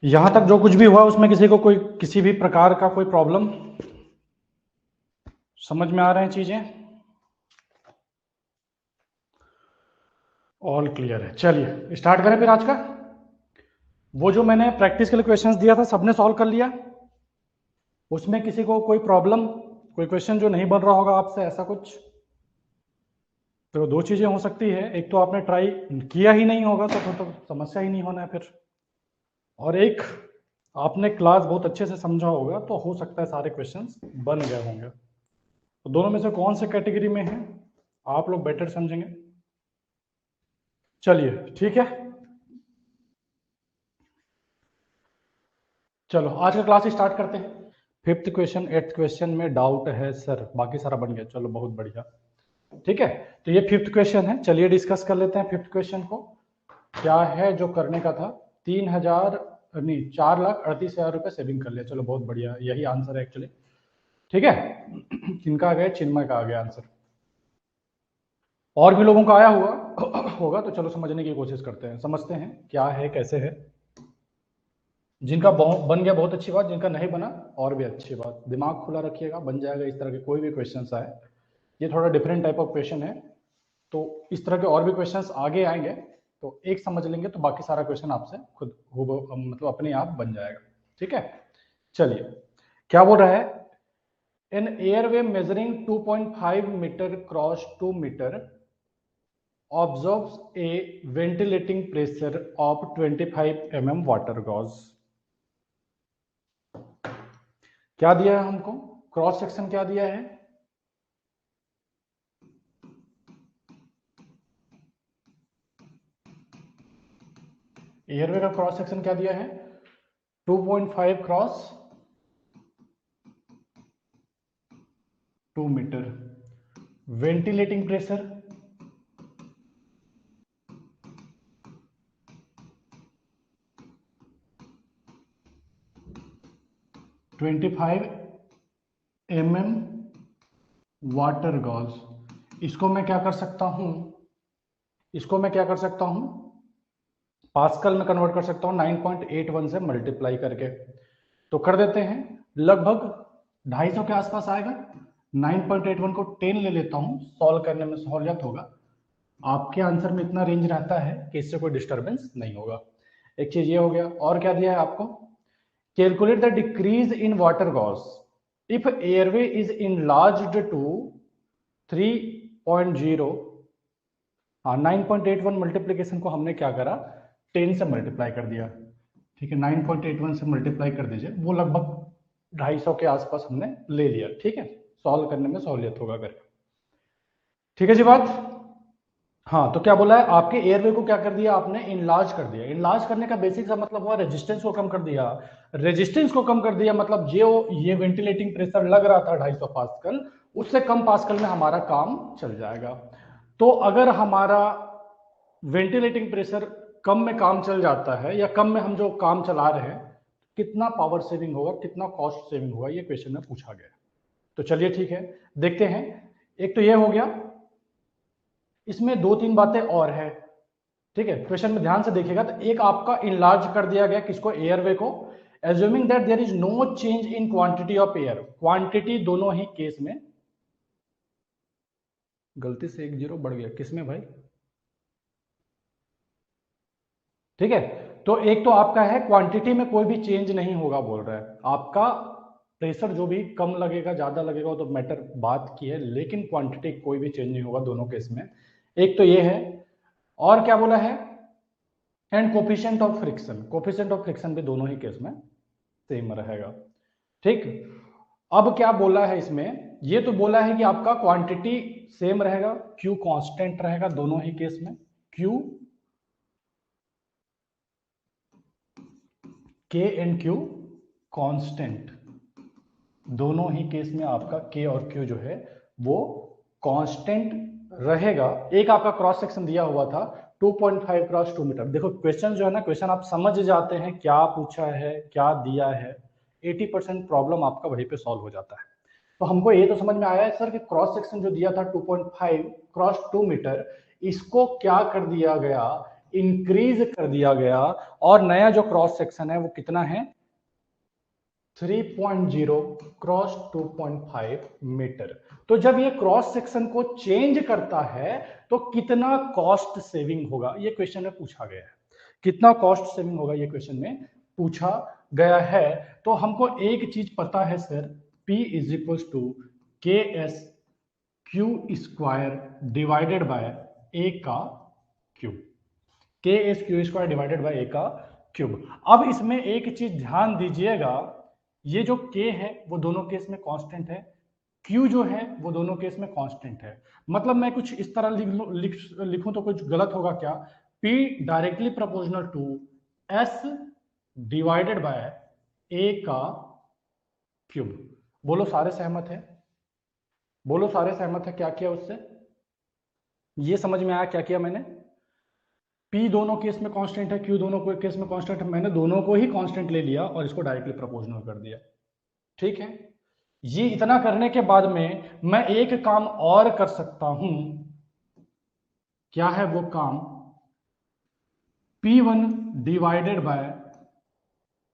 यहां तक जो कुछ भी हुआ उसमें किसी को कोई किसी भी प्रकार का कोई प्रॉब्लम समझ में आ रहे हैं चीजें? ऑल क्लियर है। चलिए स्टार्ट करें फिर आज का। वो जो मैंने प्रैक्टिस के लिए क्वेश्चंस दिया था सबने सॉल्व कर लिया? उसमें किसी को कोई प्रॉब्लम, कोई क्वेश्चन जो नहीं बन रहा होगा आपसे, ऐसा कुछ? तो दो चीजें हो सकती है, एक तो आपने ट्राई किया ही नहीं होगा तो फिर तो समस्या ही नहीं होना है फिर, और एक आपने क्लास बहुत अच्छे से समझा होगा तो हो सकता है सारे क्वेश्चंस बन गए होंगे। तो दोनों में से कौन से कैटेगरी में है आप लोग बेटर समझेंगे। चलिए ठीक है, चलो आज का क्लास स्टार्ट करते हैं। फिफ्थ क्वेश्चन एट्थ क्वेश्चन में डाउट है सर, बाकी सारा बन गया, चलो बहुत बढ़िया। ठीक है, तो ये फिफ्थ क्वेश्चन है, चलिए डिस्कस कर लेते हैं फिफ्थ क्वेश्चन को। क्या है जो करने का था? 3,000 नहीं 4,38,000 रुपये सेविंग कर लिया, चलो बहुत बढ़िया, यही आंसर है एक्चुअली। ठीक है, किनका आ गया? चिन्मय का आ गया आंसर। और भी लोगों का आया हुआ होगा तो चलो समझने की कोशिश करते हैं, समझते हैं क्या है कैसे है। जिनका बन गया बहुत अच्छी बात, जिनका नहीं बना और भी अच्छी बात। दिमाग खुला रखिएगा, बन जाएगा। इस तरह के कोई भी क्वेश्चन आए, ये थोड़ा डिफरेंट टाइप ऑफ क्वेश्चन है, तो इस तरह के और भी क्वेश्चंस आगे आएंगे, तो एक समझ लेंगे तो बाकी सारा क्वेश्चन आपसे खुद मतलब अपने आप बन जाएगा। ठीक है, चलिए क्या बोल रहा है? An airway measuring 2.5 metre cross 2 metre observes a ventilating pressure of 25 mm water gauge. क्या दिया है हमको? क्रॉस सेक्शन क्या दिया है? एयरवे का क्रॉस सेक्शन क्या दिया है? 2.5 cross 2 metre. Ventilating pressure 25 mm water gauge. इसको मैं क्या कर सकता हूं? इसको मैं क्या कर सकता हूं? पास्कल में कन्वर्ट कर सकता हूं 9.81 से मल्टीप्लाई करके। तो कर देते हैं, लगभग 250 के आसपास आएगा। 9.81 को 10 ले लेता हूं, सॉल्व करने में सहूलियत होगा। आपके आंसर में इतना रेंज रहता है कि इससे कोई डिस्टर्बेंस नहीं होगा। एक चीज ये हो गया, और क्या दिया है आपको? Calculate the decrease in water gauge if airway is enlarged to 3.0। हाँ, 9.81 मल्टीप्लीकेशन को हमने क्या करा? 10 से मल्टीप्लाई कर दिया। ठीक है, 9.81 से मल्टीप्लाई कर दीजिए, वो लगभग 250 के आसपास हमने ले लिया। ठीक है, सॉल्व करने में सहूलियत होगा करके। ठीक है जी बात। हाँ, तो क्या बोला है? आपके एयरवे को क्या कर दिया आपने? इनलार्ज कर दिया। इनलार्ज करने का बेसिक सा मतलब हुआ रेजिस्टेंस को कम कर दिया। रेजिस्टेंस को कम कर दिया मतलब जो ये वेंटिलेटिंग प्रेशर लग रहा था 250 पास्कल, उससे कम पास्कल में हमारा काम चल जाएगा। तो अगर हमारा वेंटिलेटिंग प्रेशर कम में काम चल जाता है, या कम में हम जो काम चला रहे हैं, कितना पावर सेविंग होगा, कितना कॉस्ट सेविंग होगा, ये क्वेश्चन में पूछा गया। तो चलिए ठीक है, देखते हैं। एक तो ये हो गया, इसमें दो तीन बातें और है। ठीक है, क्वेश्चन में ध्यान से देखिएगा तो एक आपका इनलार्ज कर दिया गया, किसको? एयरवे को। Assuming that there is no change in quantity of air. Quantity दोनों ही केस में, गलती से 1 0 बढ़ गया, किसमें भाई? ठीक है, तो एक तो आपका है क्वांटिटी में कोई भी चेंज नहीं होगा बोल रहा है। आपका प्रेशर जो भी कम लगेगा ज्यादा लगेगा वो तो मैटर बात की है, लेकिन क्वांटिटी कोई भी चेंज नहीं होगा दोनों केस में। एक तो ये है, और क्या बोला है? And coefficient of friction, coefficient of friction भी दोनों ही केस में सेम रहेगा। ठीक, अब क्या बोला है इसमें? ये तो बोला है कि आपका क्वांटिटी सेम रहेगा, क्यू कांस्टेंट रहेगा दोनों ही केस में। क्यू, के एंड क्यू कांस्टेंट, दोनों ही केस में आपका के और क्यू जो है वो कांस्टेंट रहेगा। एक आपका क्रॉस सेक्शन दिया हुआ था 2.5 क्रॉस 2 मीटर। देखो क्वेश्चन जो है ना, क्वेश्चन आप समझ जाते हैं क्या पूछा है क्या दिया है, 80% प्रॉब्लम आपका वहीं पे सॉल्व हो जाता है। तो हमको ये तो समझ में आया है सर कि क्रॉस सेक्शन जो दिया था 2.5 क्रॉस 2 मीटर, इसको क्या कर दिया गया? इंक्रीज कर दिया गया और नया जो क्रॉस सेक्शन है वो कितना है 3.0 क्रॉस 2.5 मीटर। तो जब ये क्रॉस सेक्शन को चेंज करता है तो कितना कॉस्ट सेविंग होगा, ये क्वेश्चन में पूछा गया है। कितना कॉस्ट सेविंग होगा ये क्वेश्चन में पूछा गया है। तो हमको एक चीज पता है sir, P is equal to K S Q square divided by A का cube, K S Q square divided by A का क्यूब। अब इसमें एक चीज ध्यान दीजिएगा, ये जो k है वो दोनों केस में कांस्टेंट है, q जो है वो दोनों केस में कांस्टेंट है। मतलब मैं कुछ इस तरह लिखूं तो कुछ गलत होगा क्या, p directly proportional to s divided by a का क्यूब। बोलो सारे सहमत है, बोलो सारे सहमत है। क्या किया उससे, ये समझ में आया क्या किया मैंने, P दोनों केस में कांस्टेंट है, Q दोनों को केस में कांस्टेंट है, मैंने दोनों को ही कांस्टेंट ले लिया और इसको डायरेक्टली प्रोपोर्शनल कर दिया। ठीक है, ये इतना करने के बाद में मैं एक काम और कर सकता हूं, क्या है वो काम, P1 divided by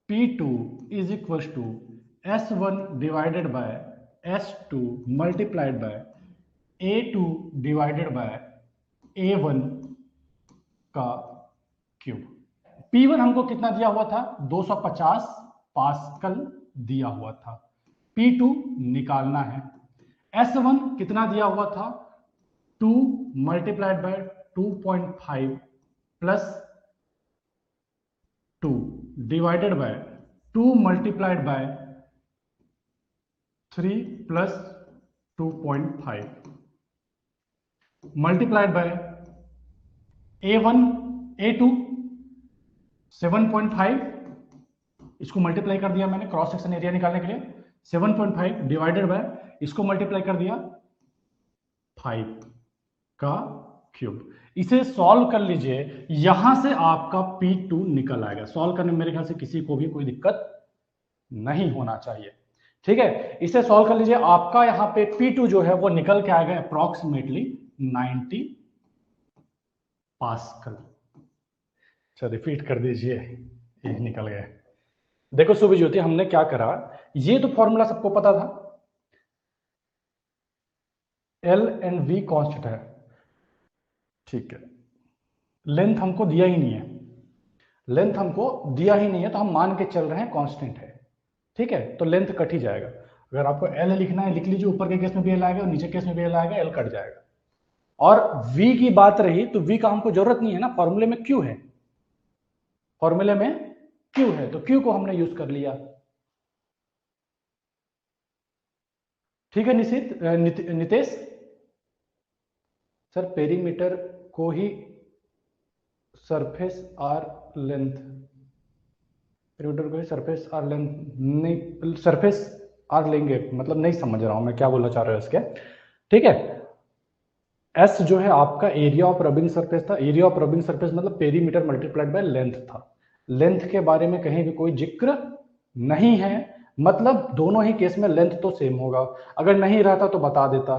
P2 is equal to S1 divided by S2 multiplied by A2 divided by A1 का क्यूब। P1 हमको कितना दिया हुआ था 250 पास्कल दिया हुआ था, P2 निकालना है। S1 कितना दिया हुआ था 2 multiplied by 2.5 plus 2 divided by 2 multiplied by 3 plus 2.5 multiplied by A1 A2 7.5, इसको मल्टीप्लाई कर दिया मैंने क्रॉस सेक्शन एरिया निकालने के लिए, 7.5 डिवाइडेड बाय इसको मल्टीप्लाई कर दिया 5 का क्यूब। इसे सॉल्व कर लीजिए, यहां से आपका P2 निकल आएगा। सॉल्व करने में मेरे ख्याल से किसी को भी कोई दिक्कत नहीं होना चाहिए। ठीक है, इसे सॉल्व कर लीजिए, आपका यहां पे P2 जो है वो निकल के आएगा अप्रोक्सीमेटली 90 पास्कल। अच्छा रिपीट कर दीजिए, ये निकल गया। देखो सुबह ज्योति, हमने क्या करा, ये तो फॉर्मूला सबको पता था, L एंड V कांस्टेंट है, ठीक है, लेंथ हमको दिया ही नहीं है, लेंथ हमको दिया ही नहीं है तो हम मान के चल रहे हैं कांस्टेंट है। ठीक है, तो लेंथ कट ही जाएगा। अगर आपको L लिखना है लिख लीजिए, ऊपर के केस में भी L आएगा और नीचे केस में भी L आएगा, L कट जाएगा। और V की बात रही तो V का हमको जरूरत नहीं है ना, फॉर्मूले में Q है, फॉर्मूले में Q है, तो Q को हमने यूज कर लिया। ठीक है नितेश सर, पेरीमीटर को ही सरफेस आर लेंथ, पेरीमीटर को ही सरफेस आर लेंथ नहीं, सरफेस आर लेंगे, मतलब नहीं समझ रहा हूं मैं क्या बोलना चाह रहे हो इसके। ठीक है, एस जो है आपका एरिया ऑफ रबिंग सरफेस था, एरिया ऑफ रबिंग सरफेस मतलब पेरीमीटर मल्टीप्लाइड बाय लेंथ था। लेंथ के बारे में कहीं भी कोई जिक्र नहीं है, मतलब दोनों ही केस में लेंथ तो सेम होगा। अगर नहीं रहता तो बता देता,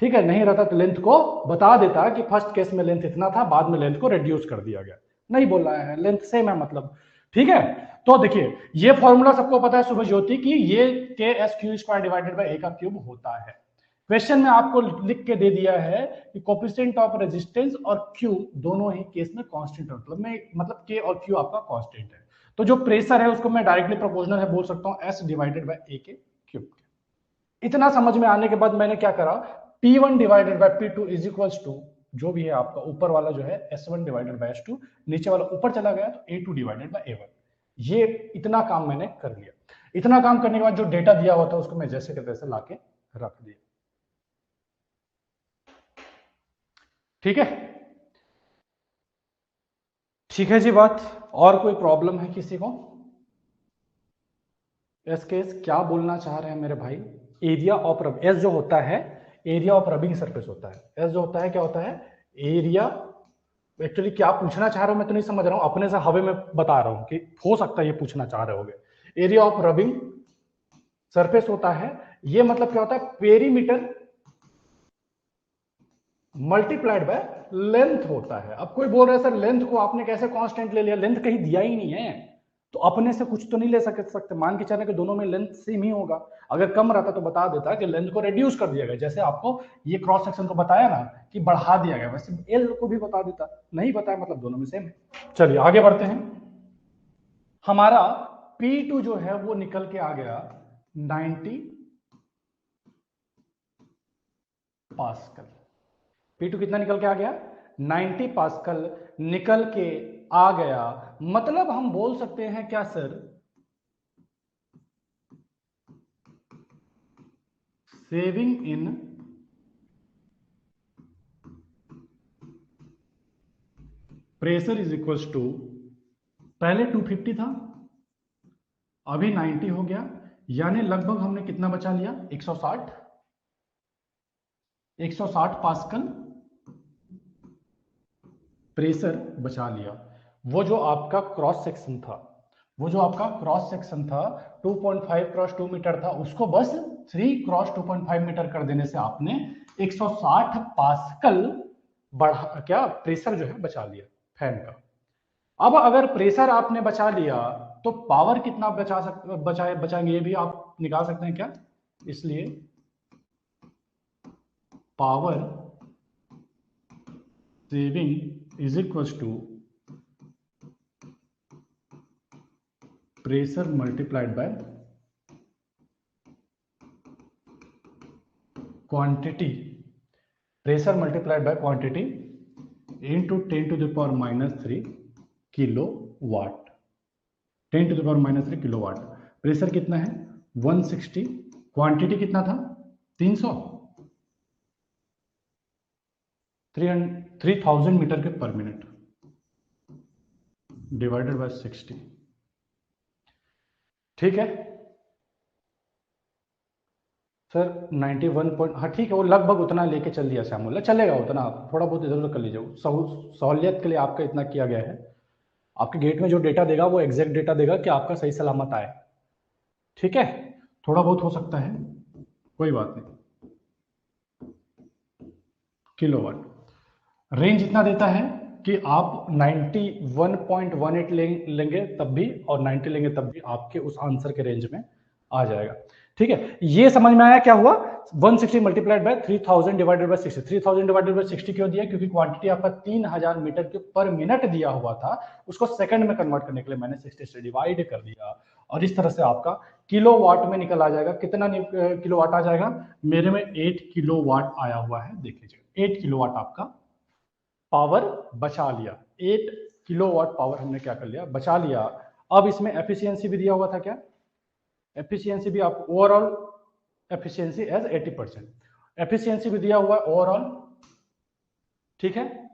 ठीक है, नहीं रहता तो लेंथ को बता देता कि फर्स्ट केस में लेंथ इतना था, बाद में लेंथ को रिड्यूस कर दिया गया, नहीं बोल रहा है, लेंथ सेम है मतलब। ठीक है, तो देखिए ये फॉर्मूला सबको पता है सुबह ज्योति की, ये K S Q square divided by A का क्यूब होता है। क्वेश्चन में आपको लिख के दे दिया है कि कोफिशिएंट ऑफ रेजिस्टेंस और क्यू दोनों ही केस में कांस्टेंट है, मतलब के और क्यू आपका कांस्टेंट है। तो जो प्रेशर है उसको मैं डायरेक्टली प्रोपोर्शनल है बोल सकता हूं एस डिवाइडेड बाय ए के क्यूब। इतना समझ में आने के बाद मैंने क्या करा, P1 divided by P2 is equals to जो भी है आपका ऊपर वाला जो है S1 डिवाइडेड बाय S2, नीचे वाला ऊपर चला गया तो A2 डिवाइडेड बाय A1। ये इतना काम मैंने कर लिया। इतना काम करने के बाद जो डेटा दिया हुआ था उसको मैं जैसे के तैसे लाके रख दिया। ठीक है, ठीक है जी बात। और कोई प्रॉब्लम है किसी को? एस केस क्या बोलना चाह रहे हैं मेरे भाई? एरिया ऑफ रब, एस जो होता है एरिया ऑफ रबिंग सरफेस होता है। एस जो होता है क्या होता है? एरिया। एक्चुअली क्या पूछना चाह रहे हो मैं तो नहीं समझ रहा हूं, अपने से हवे में बता रहा हूं कि हो सकता है ये पूछना चाह रहे होगे। एरिया ऑफ रबिंग सरफेस होता है, ये मतलब क्या होता है? पेरीमीटर मल्टीप्लाइड बाय लेंथ होता है। अब कोई बोल रहा है सर लेंथ को आपने कैसे कांस्टेंट ले लिया, लेंथ कहीं दिया ही नहीं है, तो अपने से कुछ तो नहीं ले सकते। मान के चलने के दोनों में लेंथ सेम ही होगा, अगर कम रहता तो बता देता कि लेंथ को रिड्यूस कर दिया गया, जैसे आपको ये क्रॉस सेक्शन को बताया ना कि बढ़ा दिया गया, वैसे एल को भी बता देता, नहीं बताया मतलब दोनों में सेम है। चलिए आगे बढ़ते हैं। हमारा P2 जो है वो निकल के आ गया 90 पास्कल। P2 कितना निकल के आ गया, 90 पास्कल निकल के आ गया। मतलब हम बोल सकते हैं क्या sir, saving in pressure is equal to, पहले 250 था अभी 90 हो गया, यानी लगभग हमने कितना बचा लिया, 160 पास्कल प्रेशर बचा लिया। वो जो आपका क्रॉस सेक्शन था, वो जो आपका क्रॉस सेक्शन था 2.5 क्रॉस 2 मीटर था, उसको बस 3 क्रॉस 2.5 मीटर कर देने से आपने 160 पास्कल बढ़ा क्या प्रेशर जो है बचा लिया फैन का। अब अगर प्रेशर आपने बचा लिया तो पावर कितना बचाएंगे ये भी आप निकाल सकते हैं क्या, इसलिए power saving is equal to pressure multiplied by quantity, pressure multiplied by quantity into 10 to the power -3 kilowatt, 10 to the power -3 kilowatt. प्रेशर कितना है 160, क्वांटिटी कितना था 300, 3000 मीटर के पर मिनट डिवाइडेड बाय 60, ठीक है सर 91 पॉइंट, हाँ ठीक है, वो लगभग उतना लेके चल दिया श्यामोला, चलेगा उतना, थोड़ा बहुत इधर उधर कर लीजिए, सहूलियत के लिए आपका इतना किया गया है। आपके गेट में जो डेटा देगा वो एग्जैक्ट डेटा देगा कि आपका सही सलामत आए, ठीक है, थोड़ा बहुत हो सकता है कोई बात नहीं। किलोवाट रेंज इतना देता है कि आप 91.18 लेंगे तब भी और 90 लेंगे तब भी आपके उस आंसर के रेंज में आ जाएगा, ठीक है। ये समझ में आया क्या हुआ, 160 multiplied by 3000 divided by 60, 3000 divided by 60 क्यों दिया, क्योंकि क्वांटिटी आपका 3000 मीटर के पर मिनट दिया हुआ था, उसको सेकंड में कन्वर्ट करने के लिए मैंने 60 से डिवाइड कर दिया, और इस तरह से आपका किलोवाट में निकल आ जाएगा। कितना किलोवाट आ जाएगा, मेरे में 8 किलोवाट आया हुआ है, देख लीजिए 8 किलोवाट आपका पावर बचा लिया, 8 किलोवाट पावर हमने क्या कर लिया, बचा लिया। अब इसमें एफिशिएंसी भी दिया हुआ था क्या, एफिशिएंसी भी आप ओवरऑल एफिशिएंसी एज 80%, एफिशिएंसी भी दिया हुआ है ओवरऑल, ठीक है।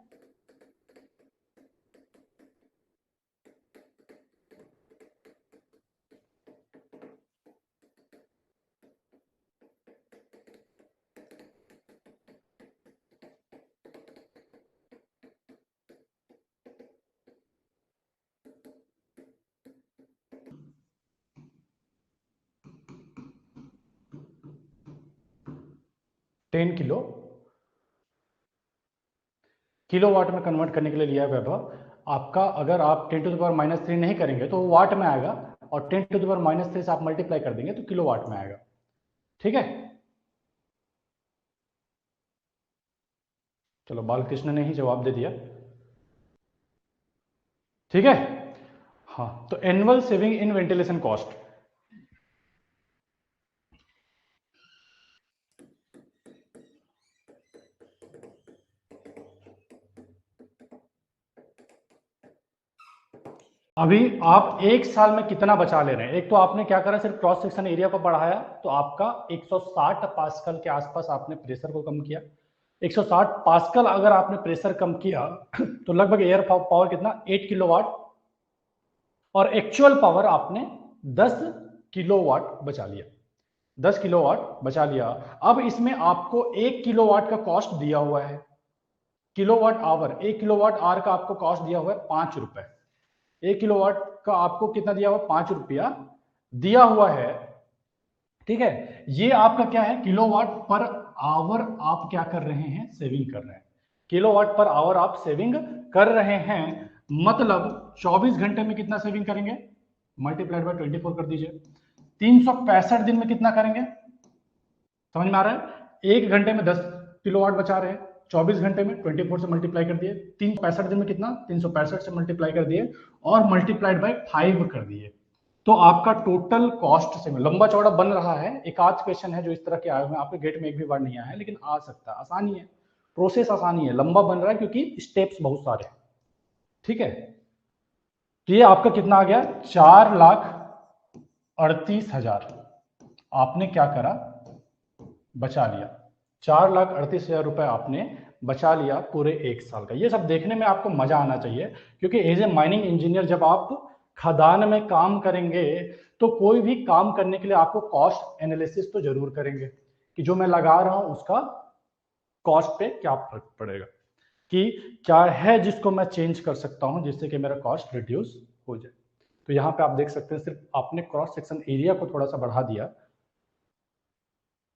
किलोवाट में कन्वर्ट करने के लिए लिया है वैभव आपका, अगर आप 10 टू द पावर -3 नहीं करेंगे तो वाट में आएगा, और 10 टू द पावर -3 से आप मल्टीप्लाई कर देंगे तो किलोवाट में आएगा, ठीक है। चलो बालकृष्ण ने ही जवाब दे दिया, ठीक है। हाँ तो annual saving in ventilation cost, अभी आप एक साल में कितना बचा ले रहे हैं, एक तो आपने क्या करा सिर्फ क्रॉस सेक्शन एरिया को बढ़ाया तो आपका 160 पास्कल के आसपास आपने प्रेशर को कम किया, 160 पास्कल अगर आपने प्रेशर कम किया तो लगभग एयर पावर कितना 8 किलोवाट, और एक्चुअल पावर आपने 10 किलोवाट बचा लिया, 10 किलोवाट बचा लिया। अब इसमें आपको 1 किलोवाट का कॉस्ट दिया हुआ है, किलोवाट आवर, 1 किलोवाट आवर का आपको कॉस्ट दिया हुआ है 5 रुपए, 1 किलोवाट का आपको कितना दिया हुआ, 5 रुपया दिया हुआ है, ठीक है। ये आपका क्या है, किलोवाट पर आवर आप क्या कर रहे हैं, सेविंग कर रहे हैं। किलोवाट पर आवर आप सेविंग कर रहे हैं, मतलब 24 घंटे में कितना सेविंग करेंगे, मल्टीप्लाइड बाय 24 कर दीजिए। 365 दिन में कितना करेंगे, समझ में आ रहा है? एक घंटे में 10 किलोवाट बचा रहे हैं, 24 घंटे में 24 से मल्टीप्लाई कर दिए, 365 दिन में कितना, 365 से मल्टीप्लाई कर दिए और मल्टीप्लाइड बाय 5 कर दिए। तो आपका टोटल कॉस्ट से लंबा चौड़ा बन रहा है। एक आध क्वेश्चन है जो इस तरह के आए हुए हैं, आपके गेट में एक भी बार नहीं आया है, लेकिन आ सकता है, आसानी है, प्रोसेस आसानी है, लंबा बन रहा है क्योंकि स्टेप्स बहुत सारे हैं। ठीक है, तो ये आपका कितना आ गया, 4,38,000 आपने क्या करा, बचा लिया। 4,38,000 रुपए आपने बचा लिया पूरे एक साल का। ये सब देखने में आपको मजा आना चाहिए, क्योंकि एज ए माइनिंग इंजीनियर जब आप खदान में काम करेंगे तो कोई भी काम करने के लिए आपको कॉस्ट एनालिसिस तो जरूर करेंगे कि जो मैं लगा रहा हूं उसका कॉस्ट पे क्या फर्क पड़ेगा, कि क्या है जिसको मैं चेंज कर सकता हूं जिससे कि मेरा कॉस्ट रिड्यूस हो जाए। तो यहां पे आप देख सकते हैं, सिर्फ आपने क्रॉस सेक्शन एरिया को थोड़ा सा बढ़ा दिया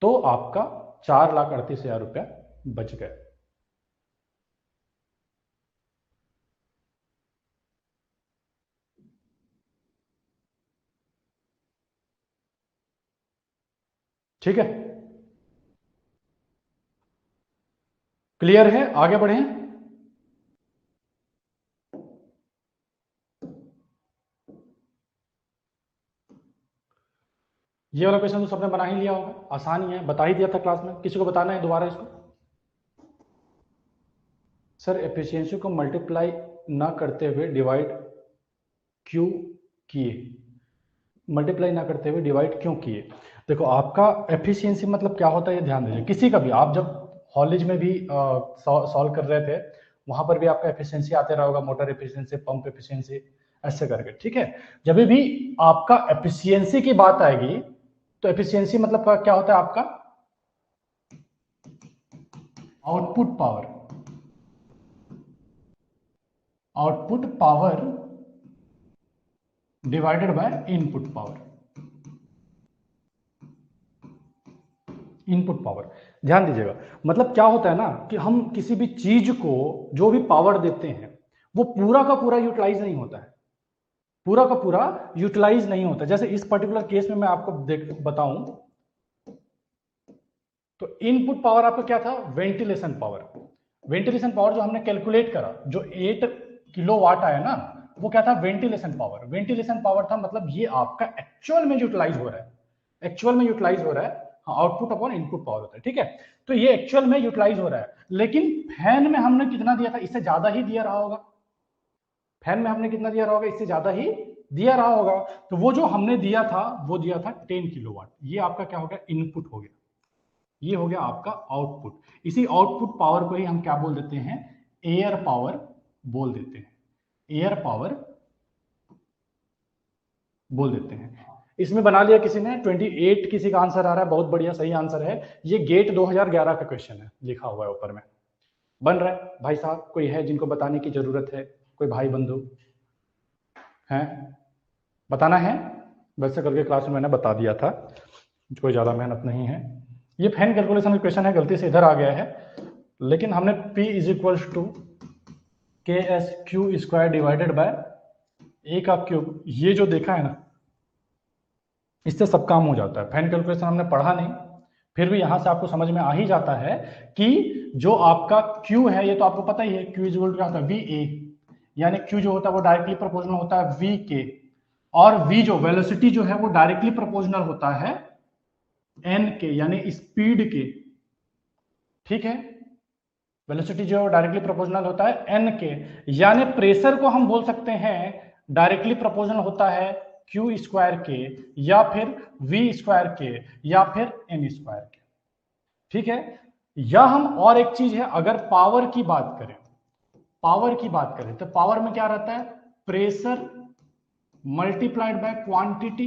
तो आपका 4,38,000 रुपया बच गए। ठीक है, क्लियर है, आगे बढ़े। ये वाला क्वेश्चन तो सबने बना ही लिया होगा, आसान ही है, बता ही दिया था क्लास में। किसी को बताना है दोबारा इसको? सर एफिशिएंसी को मल्टीप्लाई ना करते हुए डिवाइड क्यों किए, मल्टीप्लाई ना करते हुए डिवाइड क्यों किए? देखो आपका एफिशिएंसी मतलब क्या होता है ये ध्यान दीजिए। किसी का भी, आप जब कॉलेज में भी सॉल्व कर रहे थे वहां पर भी आपका एफिशिएंसी आते रहा होगा, मोटर एफिशिएंसी, पंप एफिशिएंसी, ऐसे करके। ठीक है, जब भी आपका एफिशिएंसी की बात आएगी तो एफिशिएंसी मतलब क्या होता है आपका, output power, output power divided by input power, input power. ध्यान दीजिएगा, मतलब क्या होता है ना कि हम किसी भी चीज को जो भी पावर देते हैं वो पूरा का पूरा यूटिलाइज नहीं होता है, पूरा का पूरा यूटिलाइज नहीं होता। जैसे इस पर्टिकुलर केस में मैं आपको बताऊं तो इनपुट पावर आपका क्या था, वेंटिलेशन पावर। वेंटिलेशन पावर जो हमने कैलकुलेट करा, जो 8 किलोवाट आया ना, वो क्या था, वेंटिलेशन पावर। वेंटिलेशन पावर था, मतलब ये आपका एक्चुअल में यूटिलाइज हो रहा है, एक्चुअल में यूटिलाइज हो रहा है। हाँ, आउटपुट अपॉन इनपुट पावर होता है। ठीक है, तो ये एक्चुअल में यूटिलाइज हो रहा है, लेकिन फैन में हमने कितना दिया था, इससे ज्यादा ही दिया रहा होगा। फैन में हमने कितना दिया रहा होगा, इससे ज्यादा ही दिया रहा होगा। तो वो जो हमने दिया था वो दिया था 10 किलोवाट। ये आपका क्या हो गया, इनपुट हो गया, ये हो गया आपका आउटपुट। इसी आउटपुट पावर को ही हम क्या बोल देते हैं, एयर पावर बोल देते हैं, एयर पावर बोल देते हैं। इसमें बना लिया किसी ने, 28 किसी का आंसर आ रहा है, बहुत बढ़िया, सही आंसर है। ये गेट 2011 का क्वेश्चन है, लिखा हुआ है ऊपर में, बन रहा है। भाई साहब कोई है जिनको बताने की जरूरत है, कोई भाई बंधु है, बताना है? वैसे करके क्लास में मैंने बता दिया था, कोई ज्यादा मेहनत नहीं है। ये फैन कैलकुलेशन का क्वेश्चन है, गलती से इधर आ गया है, लेकिन हमने P is equals to K S Q square divided by A का क्यूब, ये जो देखा है ना, इससे सब काम हो जाता है। फैन कैलकुलेशन हमने पढ़ा नहीं, फिर भी यहां से आपको समझ में आ ही जाता है कि जो आपका Q है, ये तो आपको पता ही है, Q इज इक्वल टू क्या होता है, वी ए, यानी Q जो होता है वो डायरेक्टली प्रोपोर्शनल होता है V के, और V जो वेलोसिटी जो है वो डायरेक्टली प्रोपोर्शनल होता है N के, यानी स्पीड के। ठीक है, वेलोसिटी जो डायरेक्टली प्रोपोर्शनल होता है N के, यानी प्रेशर को हम बोल सकते हैं डायरेक्टली प्रोपोर्शनल होता है Q स्क्वायर के, या फिर V स्क्वायर के, या फिर N स्क्वायर के। ठीक है, या हम और एक चीज है, अगर पावर की बात करें, पावर की बात करें तो पावर में क्या रहता है, pressure multiplied by quantity,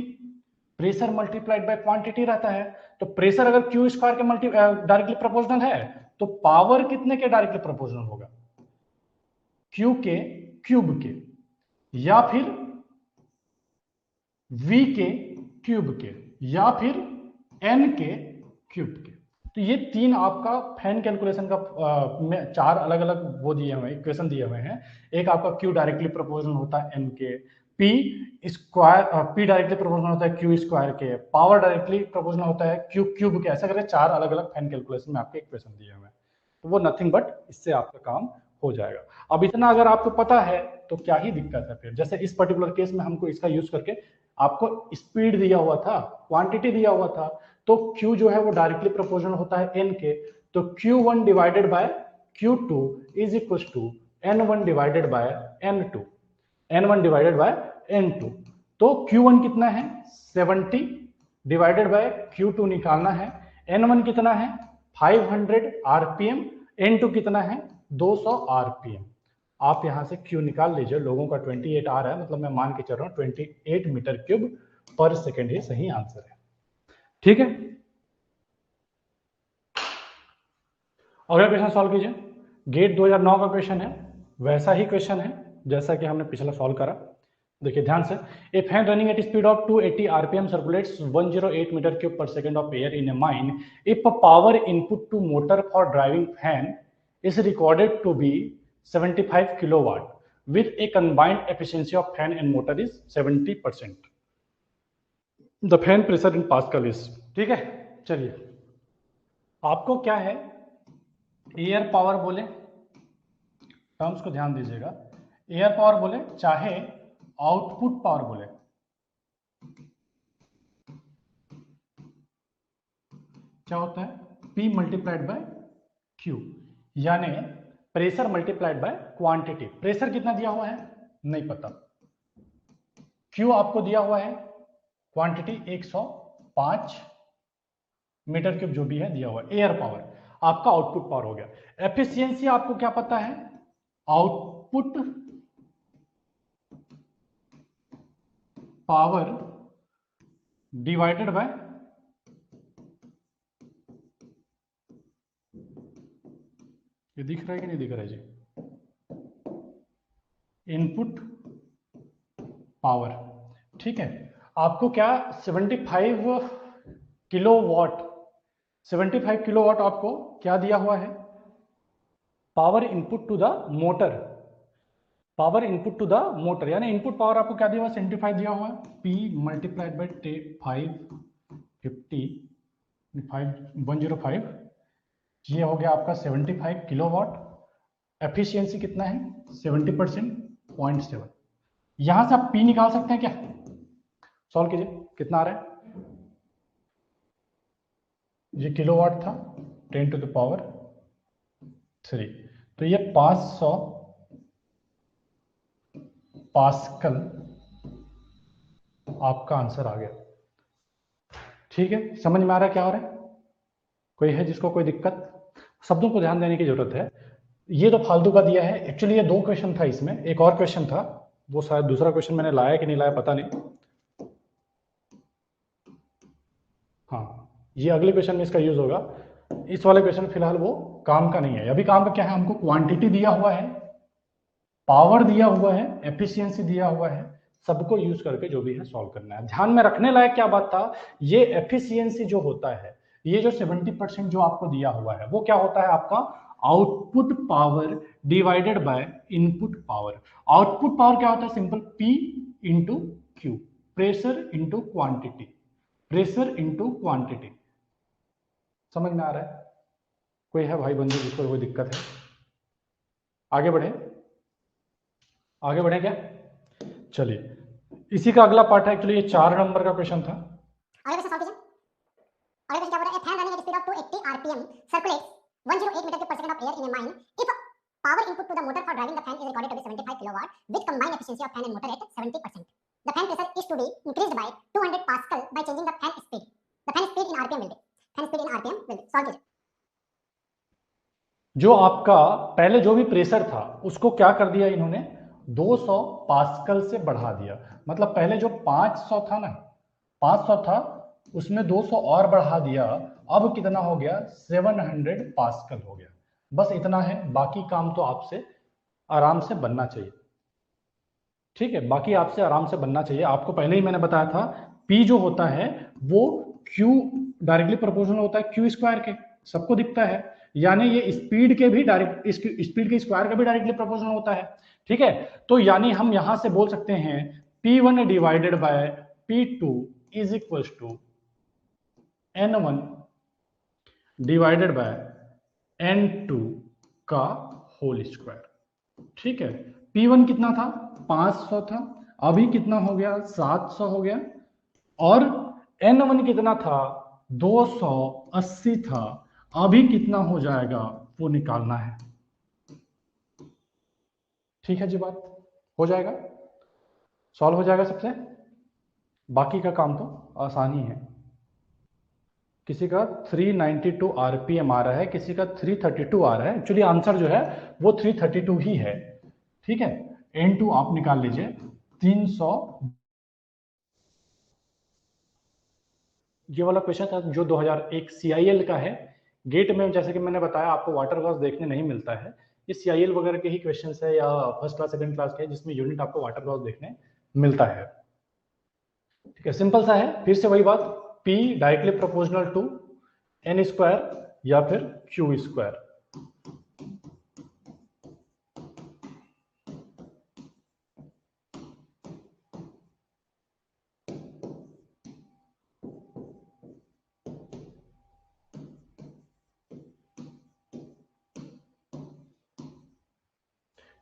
pressure multiplied by quantity रहता है। तो प्रेशर अगर क्यू स्क्वायर के डायरेक्टली प्रोपोर्शनल है तो पावर कितने के डायरेक्टली प्रोपोर्शनल होगा, क्यू के क्यूब के, या फिर वी के क्यूब के, या फिर एन के क्यूब के। तो ये तीन आपका फैन कैलकुलेशन का में चार अलग अलग वो दिए हुए हैं, इक्वेशन दिए हुए हैं। एक आपका Q डायरेक्टली प्रोपोर्शनल होता है N के, P square P directly proportional होता है Q स्क्वायर के, पावर डायरेक्टली प्रोपोर्शनल होता है Q क्यूब के। ऐसा करके चार अलग अलग फैन कैलकुलेशन में आपके इक्वेशन दिए हुए हैं। तो वो नथिंग बट इससे आपका काम हो जाएगा। अब इतना अगर आपको पता है तो क्या ही दिक्कत है फिर। जैसे इस पर्टिकुलर केस में हमको इसका यूज करके आपको स्पीड दिया हुआ था, क्वांटिटी दिया हुआ था, तो Q जो है वो डायरेक्टली प्रोपोर्शनल होता है N के, तो Q1 divided by Q2 is equal to N1 divided by N2, N1 divided by N2। तो Q1 कितना है 70 डिवाइडेड बाय Q2 निकालना है। N1 कितना है 500 आरपीएम, N2 कितना है 200 आरपीएम। आप यहां से Q निकाल लीजिए, लोगों का 28 आ रहा है, मतलब मैं मान के चल रहा हूं 28 मीटर क्यूब पर सेकेंड ही सही आंसर है। ठीक है, अगला क्वेश्चन सॉल्व कीजिए। गेट 2009 का क्वेश्चन है, वैसा ही क्वेश्चन है जैसा कि हमने पिछला सॉल्व करा। देखिए ध्यान से, a fan running at speed of 280 RPM circulates 108 metre cube per second of air in a mine if power input to motor for driving fan is recorded to be 75 kilowatt with a combined efficiency of fan and motor is 70%. The fan pressure in Pascal is, ठीक है। चलिए, आपको क्या है, air power बोले, terms को ध्यान दीजिएगा, एयर पावर बोले चाहे आउटपुट पावर बोले, क्या होता है P मल्टीप्लाइड बाय Q, यानी pressure multiplied by quantity. Pressure कितना दिया हुआ है नहीं पता, Q आपको दिया हुआ है, क्वांटिटी 105 मीटर क्यूब जो भी है दिया हुआ है। एयर पावर आपका आउटपुट पावर हो गया। एफिशिएंसी आपको क्या पता है, आउटपुट पावर डिवाइडेड बाय ये दिख रहा है कि नहीं दिख रहा है जी, इनपुट पावर। ठीक है, आपको क्या 75 किलोवाट, 75 किलोवाट आपको क्या दिया हुआ है, power input to the motor, power input to the motor, यानी इनपुट पावर आपको क्या दिया हुआ 75 दिया हुआ है, P मल्टीप्लाइड बाय 105, ये हो गया आपका 75 किलोवाट। एफिशिएंसी कितना है 70%, 0.7। यहां से आप P निकाल सकते हैं क्या, सॉल्व कीजिए, कितना आ रहा है, ये किलोवाट था 10 टू द पावर 3, तो ये 500 पास्कल आपका आंसर आ गया। ठीक है, समझ में आ रहा है क्या हो रहा है, कोई है जिसको कोई दिक्कत, शब्दों को ध्यान देने की जरूरत है। ये तो फालतू का दिया है, एक्चुअली ये 2 क्वेश्चन था, इसमें एक और क्वेश्चन था, वो शायद दूसरा क्वेश्चन मैंने लाया कि नहीं लाया पता नहीं। हाँ, ये अगले क्वेश्चन में इसका यूज होगा, इस वाले क्वेश्चन फिलहाल वो काम का नहीं है। अभी काम का क्या है, हमको क्वांटिटी दिया हुआ है, पावर दिया हुआ है, एफिशिएंसी दिया हुआ है, सबको यूज करके जो भी है सॉल्व करना है। ध्यान में रखने लायक क्या बात था, ये एफिशिएंसी जो होता है, ये जो 70% जो आपको दिया हुआ है, वो क्या होता है आपका output power divided by input power. Output power क्या होता है, simple P into Q, pressure into quantity, pressure into quantity. समझ में आ रहा है, कोई है भाई बंधु जिसको कोई दिक्कत है, आगे बढ़े, आगे बढ़े क्या, चलिए इसी का अगला पार्ट है, एक्चुअली ये 4 नंबर का क्वेश्चन था। अगला क्वेश्चन सॉल्व कीजिए। अगला क्वेश्चन क्या बोल रहा है, fan running at speed of 280 RPM circulates 108 metre cube per second of air in a mine if power input to the motor for driving the fan is recorded to be 75 kilowatt with combined efficiency of fan and motor at 70%. The fan pressure is to be increased by 200 pascal by changing the fan speed. The fan speed in RPM will be. Fan speed in RPM will be. Solve कीजिए। जो आपका पहले जो भी pressure था उसको क्या कर दिया इन्होंने 200 पास्कल से बढ़ा दिया, मतलब पहले जो 500 था ना, 500 था, उसमें 200 और बढ़ा दिया, अब कितना हो गया 700 पास्कल हो गया। बस इतना है, बाकी काम तो आपसे आराम से बनना चाहिए। ठीक है, बाकी आपसे आराम से बनना चाहिए। आपको पहले ही मैंने बताया था P जो होता है वो Q डायरेक्टली प्रोपोर्शनल होता है Q स्क्वायर के, सबको दिखता है, यानी ये स्पीड के भी डायरेक्ट, स्पीड के स्क्वायर का भी डायरेक्टली प्रोपोर्शनल होता है। ठीक है, तो यानी हम यहां से बोल सकते हैं P1 divided by P2 is equal to N1 divided by N2 का होल स्क्वायर। ठीक है, P1 कितना था, 500 था, अभी कितना हो गया, 700 हो गया, और N1 कितना था, 280 था, अभी कितना हो जाएगा वो निकालना है। ठीक है जी, बात हो जाएगा, सॉल्व हो जाएगा सबसे, बाकी का काम तो आसानी है। किसी का 392 आरपीएम आ रहा है, किसी का 332 आ रहा है, एक्चुअली आंसर जो है वो 332 ही है। ठीक है, N2 आप निकाल लीजिए 300। ये वाला क्वेश्चन था जो 2001 CIL का है। गेट में जैसे कि मैंने बताया आपको वाटर लॉस देखने नहीं मिलता है, ये CIL वगैरह के ही क्वेश्चन है या फर्स्ट क्लास सेकंड क्लास के जिसमें यूनिट आपको वाटर लॉस देखने मिलता है। ठीक है, सिंपल सा है, फिर से वही बात, P directly proportional to N square या फिर Q स्क्वायर।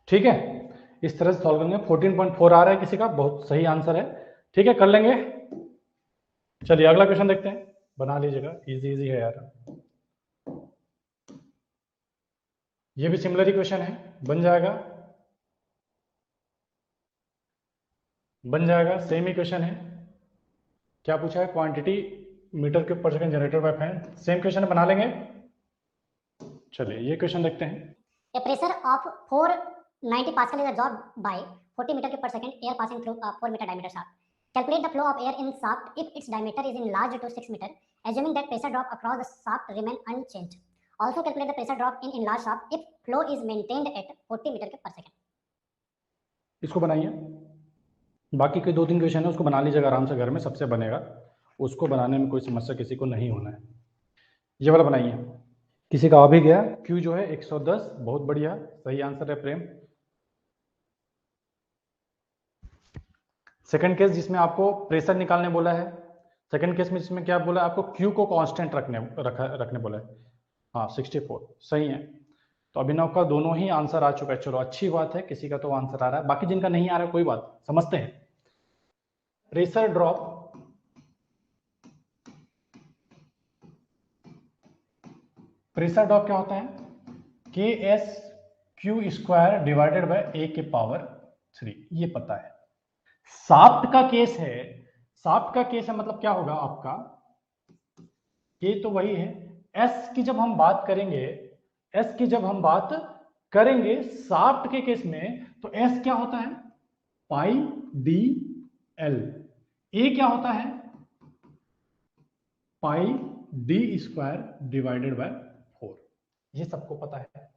ठीक है, इस तरह से सॉल्व करेंगे। 14.4 आ रहा है किसी का, बहुत सही आंसर है। ठीक है, कर लेंगे। चलिए अगला क्वेश्चन देखते हैं, बना लीजिएगा, इजी इजी है यार। ये भी सिमिलर ही क्वेश्चन है, बन जाएगा, बन जाएगा, सेम ही क्वेश्चन है। क्या पूछा है, quantity metre cube per second generated by fan, same question बना लेंगे। चलिए ये क्वेश्चन देखते हैं। A pressure of 490 pascal is absorbed by 40 meter cube per second air passing through a 4 meter diameter shaft. Calculate the flow of air in shaft if its diameter is enlarged to 6 meter, assuming that pressure drop across the shaft remain unchanged. Also calculate the pressure drop in enlarged shaft if flow is maintained at 40 meter cube per second. इसको बनाइए, बाकी के 2-3 question है उसको बना लीजिएगा आराम से घर में, सबसे बनेगा, उसको बनाने में कोई समस्या किसी को नहीं होना है। ये वाला बनाइए, किसी का आ भी गया, Q जो है 110, बहुत बढ़िया, सही आंसर है प्रेम। सेकंड केस जिसमें आपको प्रेशर निकालने बोला है, सेकंड केस में जिसमें क्या बोला है आपको, Q को कांस्टेंट रखने बोला है। हाँ 64 सही है, तो अभिनव का दोनों ही आंसर आ चुका है। चलो अच्छी बात है, किसी का तो आंसर आ रहा है, बाकी जिनका नहीं आ रहा है कोई बात, समझते हैं। प्रेशर ड्रॉप क्या होता है, KS Q² divided by A के पावर 3, ये पता है। शाफ्ट का केस है, शाफ्ट का केस है मतलब क्या होगा आपका, ये तो वही है, S की जब हम बात करेंगे, S की जब हम बात करेंगे शाफ्ट के केस में, तो S क्या होता है, पाई डी एल, A क्या होता है, पाई डी स्क्वायर डिवाइडेड बाय 4, ये सबको पता है,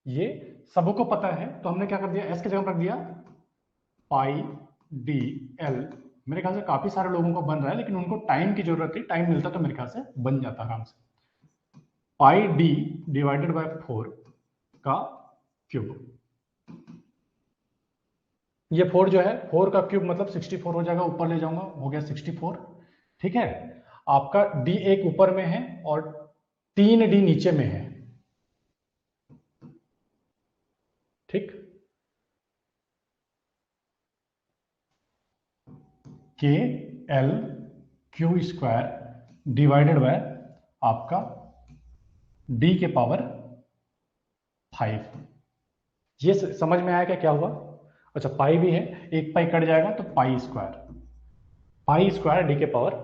ये सबको पता है, तो हमने क्या कर दिया, S की जगह रख दिया पाई डी एल। मेरे ख्याल से काफी सारे लोगों को बन रहा है, लेकिन उनको टाइम की जरूरत थी, टाइम मिलता तो मेरे ख्याल से बन जाता आराम से। पाई डी डिवाइडेड बाय 4 का क्यूब, ये 4 जो है 4 का क्यूब मतलब 64 हो जाएगा, ऊपर ले जाऊंगा, हो गया 64। ठीक है, आपका डी एक ऊपर में है और 3D नीचे में है। ठीक, के L Q square divided bye आपका डी के पावर 5, ये समझ में आया क्या हुआ। अच्छा पाई भी है, एक पाई कट जाएगा तो पाई स्क्वायर डी के पावर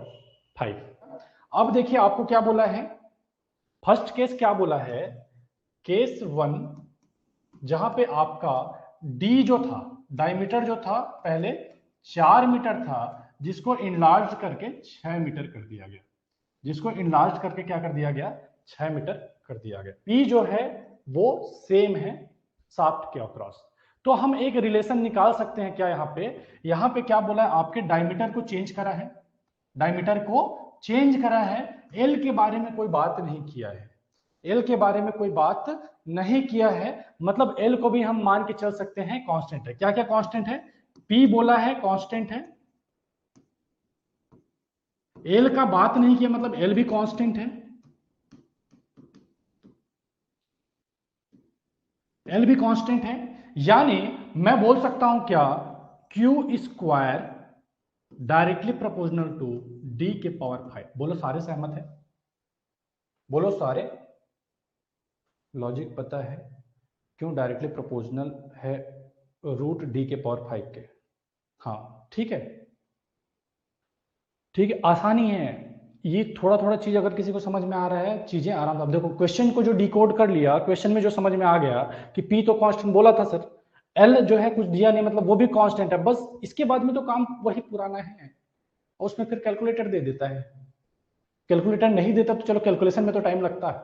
5। अब देखिए आपको क्या बोला है, फर्स्ट केस क्या बोला है, केस 1 जहां पे आपका डी जो था, डायमीटर जो था पहले 4 मीटर था, जिसको इनलार्ज करके 6 मीटर कर दिया गया, जिसको इनलार्ज करके क्या कर दिया गया, 6 मीटर कर दिया गया। पी जो है वो सेम है शाफ्ट के अक्रॉस, तो हम एक रिलेशन निकाल सकते हैं क्या, यहाँ पे क्या बोला है, आपके डायमीटर को चेंज करा है, डायमीटर को चेंज करा है, एल के बारे में कोई बात नहीं किया है, एल के बारे में कोई बात नहीं किया है, मतलब एल को भी हम मान के चल सकते हैं कांस्टेंट है। क्या क्या कांस्टेंट है? पी बोला है कांस्टेंट है, एल का बात नहीं किया मतलब एल भी कांस्टेंट है, एल भी कांस्टेंट है, यानी मैं बोल सकता हूं क्या, Q square directly proportional to D के पावर 5। बोलो सारे सहमत है? बोलो सारे? लॉजिक पता है क्यों डायरेक्टली प्रोपोर्शनल है रूट डी के पावर 5 के? हाँ ठीक है, ठीक है, आसानी है ये। थोड़ा थोड़ा चीज अगर किसी को समझ में आ रहा है, चीजें आराम से। अब देखो क्वेश्चन को जो डिकोड कर लिया, क्वेश्चन में जो समझ में आ गया कि पी तो कांस्टेंट बोला था सर, एल जो है कुछ दिया नहीं मतलब वो भी कांस्टेंट है, बस इसके बाद में तो काम वही पुराना है, उसमें फिर कैलकुलेटर दे देता है। कैलकुलेटर नहीं देता तो चलो कैलकुलेशन में तो टाइम लगता है,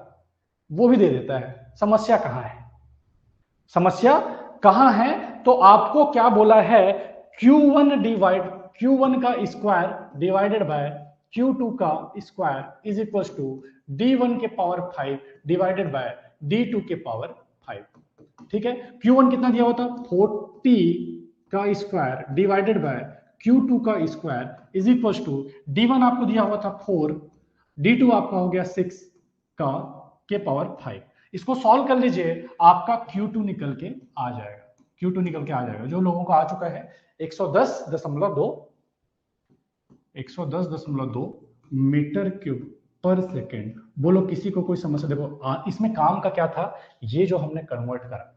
वो भी दे देता है। समस्या कहाँ है? समस्या कहाँ है? तो आपको क्या बोला है, Q1 का स्क्वायर डिवाइडेड बाय Q2 का square is equal to D1 के पावर 5 डिवाइडेड बाय D2 के पावर 5। ठीक है, Q1 कितना दिया हुआ था? 40 का स्क्वायर डिवाइडेड बाय Q2 का square is equal to D1 आपको दिया हुआ था 4, D2 आपका हो गया 6 का के पावर 5। इसको सॉल्व कर लीजिए, आपका Q2 निकल के आ जाएगा, Q2 निकल के आ जाएगा। जो लोगों को आ चुका है 110.2 मीटर क्यूब पर सेकेंड। बोलो किसी को कोई समस्या? देखो इसमें काम का क्या था, ये जो हमने कन्वर्ट करा,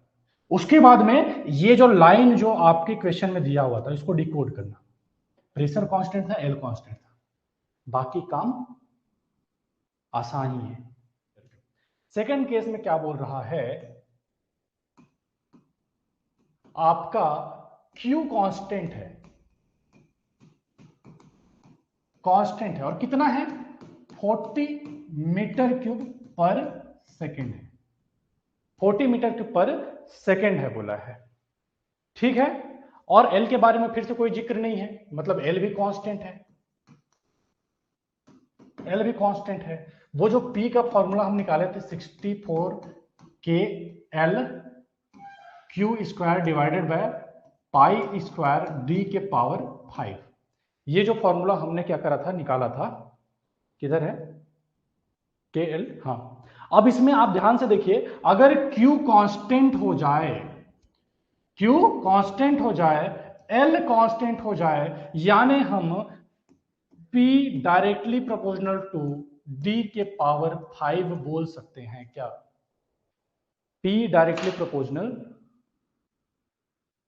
उसके बाद में ये जो लाइन जो आपके क्वेश्चन में दिया हुआ था इसको डिकोड करना। प्रेशर कांस्टेंट था, एल कांस्टेंट था, बाकी काम आसान ही है। सेकंड केस में क्या बोल रहा है, आपका Q कांस्टेंट है, कांस्टेंट है और कितना है? 40 मीटर क्यूब पर सेकेंड है, 40 मीटर क्यूब पर सेकेंड है बोला है। ठीक है, और L के बारे में फिर से कोई जिक्र नहीं है, मतलब L भी कांस्टेंट है, L भी कांस्टेंट है। वो जो P का फॉर्मूला हम निकाले थे 64 के L Q square divided by pi square D के पावर 5, ये जो फॉर्मूला हमने क्या करा था, निकाला था, किधर है? के एल। हाँ, अब इसमें आप ध्यान से देखिए, अगर Q कांस्टेंट हो जाए, Q कांस्टेंट हो जाए, L कांस्टेंट हो जाए, यानी हम P directly proportional to D के पावर 5 बोल सकते हैं क्या? P directly proportional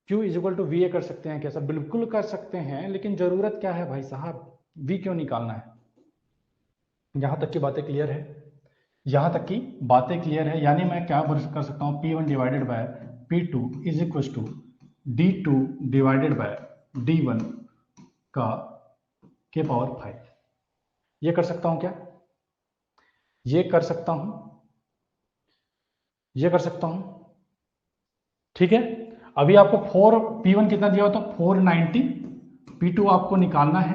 Q is equal to VA कर सकते हैं क्या सर? बिल्कुल कर सकते हैं, लेकिन जरूरत क्या है भाई साहब, V क्यों निकालना है? यहां तक की बातें क्लियर है? यहां तक की बातें क्लियर है, यानी मैं क्या कर सकता हूं, P1 divided by P2 is equal to D2 divided by D1 का के पावर 5। ये कर सकता हूं क्या? ये कर सकता हूं, ये कर सकता हूं। ठीक है, अभी आपको P1 कितना दिया होता? 490, P2 आपको निकालना है,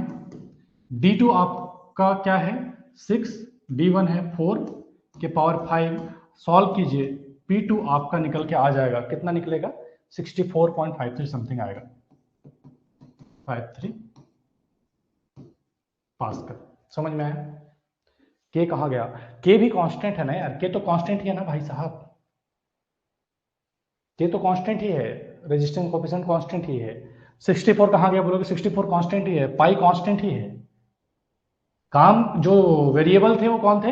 D2 आपका क्या है? 6, D1 है 4 के पावर 5। सॉल्व कीजिए, P2 आपका निकल के आ जाएगा, कितना निकलेगा? 64.53 समथिंग आएगा, 53 पास्कल। समझ में आया? के कहा गया? के भी कांस्टेंट है ना यार, के तो कांस्टेंट ही है ना भाई साहब, के तो कांस्टेंट ही है, रेजिस्टेंस कोएफिशिएंट कांस्टेंट ही है। 64 कहां गया बोलोगे? 64 कांस्टेंट ही है, पाई कांस्टेंट ही है। काम जो वेरिएबल थे वो कौन थे?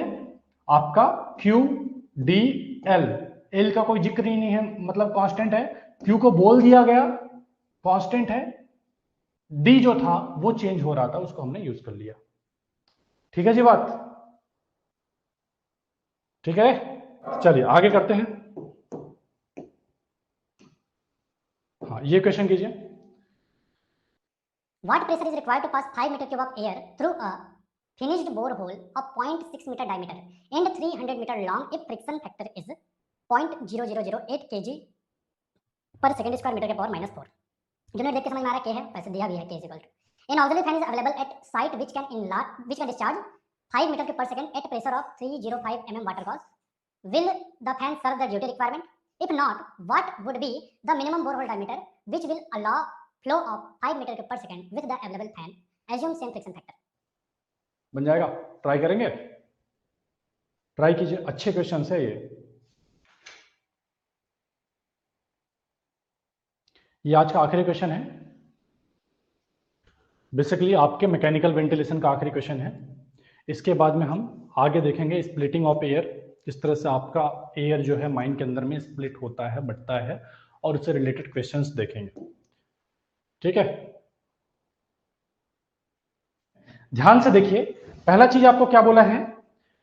आपका Q, D, L। L का कोई जिक्र ही नहीं है, मतलब कांस्टेंट है। Q को बोल दिया गया, कांस्टेंट है। D जो था वो चेंज हो रहा था, उसको हमने यूज कर लिया। ठीक है जी बात? ठीक है, चलिए आगे करते हैं। हाँ, ये क्वेश्चन कीजिए। What pressure is required to pass 5 meter cube of air through a finished borehole of 0.6 meter diameter and 300 meter long if friction factor is 0.0008 kg per second square meter के पावर -4। यूनिट देख के समझ में आ रहा है, के है, वैसे दिया भी है, K is equal to an auxiliary fan is available at site which can discharge 5 meter cube per second at pressure of 305 mm water gauge, will the fan serve the duty requirement? If not, what would be the minimum borehole diameter which will allow flow of 5 meter cube per second with the available fan? Assume same friction factor. बन जाएगा, try करेंगे, try कीजिए, अच्छे question है ये आज का आखिरी क्वेश्चन है, बेसिकली आपके मैकेनिकल वेंटिलेशन का आखिरी क्वेश्चन है। इसके बाद में हम आगे देखेंगे स्प्लिटिंग ऑफ एयर, किस तरह से आपका एयर जो है माइन के अंदर में स्प्लिट होता है, बढ़ता है, और उससे रिलेटेड क्वेश्चंस देखेंगे। ठीक है, ध्यान से देखिए, पहला चीज आपको क्या बोला है,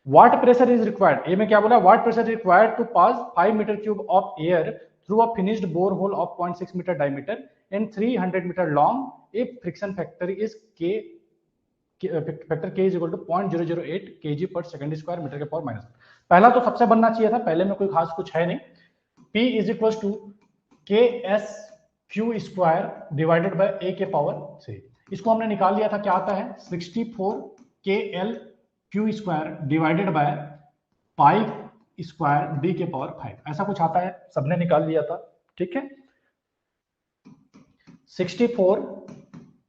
what pressure is required. A में क्या बोला, what pressure is required to pass 5 metre cube of air through a finished bore hole of 0.6 metre diameter and 300 metre long if friction factor is K factor k is equal to 0.008 kg per second square metre के power minus. पहला तो सबसे बनना चाहिए था, पहले में कोई खास कुछ है नहीं। P is equal to KS Q square divided by A के पावर 3। इसको हमने निकाल लिया था, क्या आता है 64 KL Q square divided bye 5 square D के पावर 5, ऐसा कुछ आता है, सबने निकाल लिया था। ठीक है, 64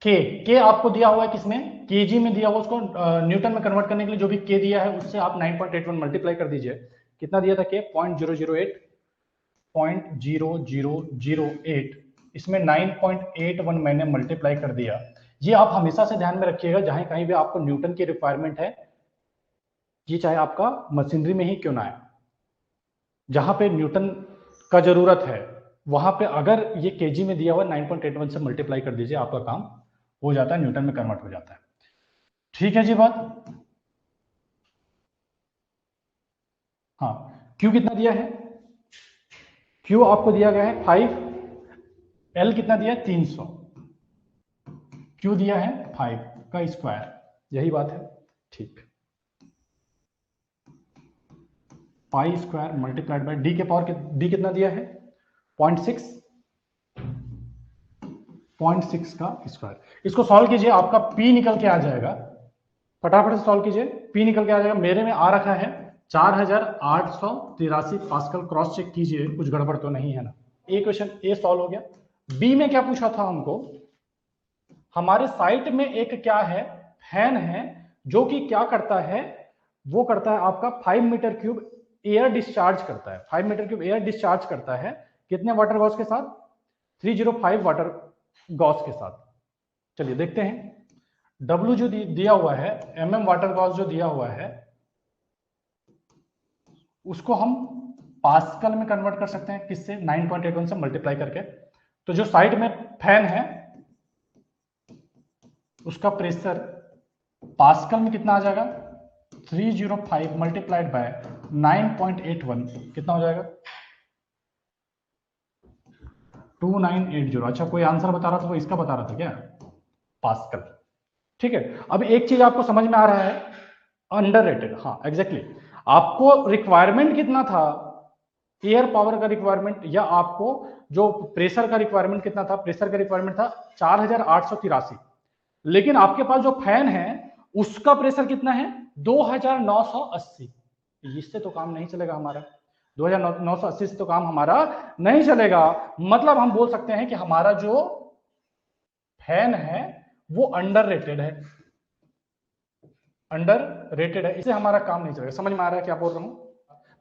K आपको दिया हुआ है किसमें, केजी में दिया हुआ, उसको न्यूटन में कन्वर्ट करने के लिए जो भी K दिया है उससे आप 9.81 मल्टीप्लाई कर दीजिए। कितना दिया था K, 0.008, इसमें 9.81 मैंने मल्टीप्लाई कर दिया। ये आप हमेशा से ध्यान में रखिएगा, जहां कहीं भी आपको न्यूटन की रिक्वायरमेंट है, ये चाहे आपका मशीनरी में ही क्यों ना है, जहां पे न्यूटन का जरूरत है वहां पे अगर ये केजी में दिया हुआ 9.81 से मल्टीप्लाई कर दीजिए, आपका काम हो जाता है, न्यूटन में कन्वर्ट हो जाता है। ठीक है जी बात। हाँ, क्यू कितना दिया है, क्यू आपको दिया गया है 5, एल कितना दिया है 300, क्यू दिया है 5 का स्क्वायर, यही बात है। ठीक, pi square multiplied by D के पावर, डी कितना दिया है 0.6 का स्क्वायर। इसको सॉल्व कीजिए, आपका पी निकल के आ जाएगा, फटाफट से सॉल्व कीजिए, पी निकल के आ जाएगा। मेरे में आ रखा है 4883 पास्कल, क्रॉस चेक कीजिए कुछ गड़बड़ तो नहीं है ना। ए क्वेश्चन ए सॉल्व हो गया। बी में क्या पूछा था हमको, हमारे साइट में एक क्या है, फैन है, जो कि क्या करता है, वो करता है आपका 5 मीटर क्यूब एयर डिस्चार्ज करता है, 5 मीटर क्यूब एयर डिस्चार्ज करता है, कितने वाटर गॉस के साथ, 305 वाटर गॉस के साथ। चलिए देखते हैं, W जो दिया हुआ है, mm वाटर गॉस जो दिया हुआ है, उसको हम पास्कल में कन्वर्ट कर सकते हैं, किससे, 9.81 से मल्टीप्लाई करके। तो जो साइड में फैन है उसका प्रेशर पास्कल में कितना आ जाएगा, 305 मल्टीप्लाइड बाय 9.81 कितना हो जाएगा, 2980। अच्छा, कोई आंसर बता रहा था, वो इसका बता रहा था क्या, पास्कल। ठीक है, अब एक चीज आपको समझ में आ रहा है, अंडररेटेड। हाँ एग्जैक्टली, आपको रिक्वायरमेंट कितना था, एयर पावर का रिक्वायरमेंट, या आपको जो प्रेशर का रिक्वायरमेंट कितना था, प्रेशर का रिक्वायरमेंट था 4883, लेकिन आपके पास जो फैन है उसका प्रेशर कितना है 2980। इससे तो काम नहीं चलेगा हमारा, 2980 से तो काम हमारा नहीं चलेगा। मतलब हम बोल सकते हैं कि हमारा जो फैन है वो अंडररेटेड है, अंडररेटेड है, इससे हमारा काम नहीं चलेगा। समझ में आ रहा है क्या बोल रहा हूं,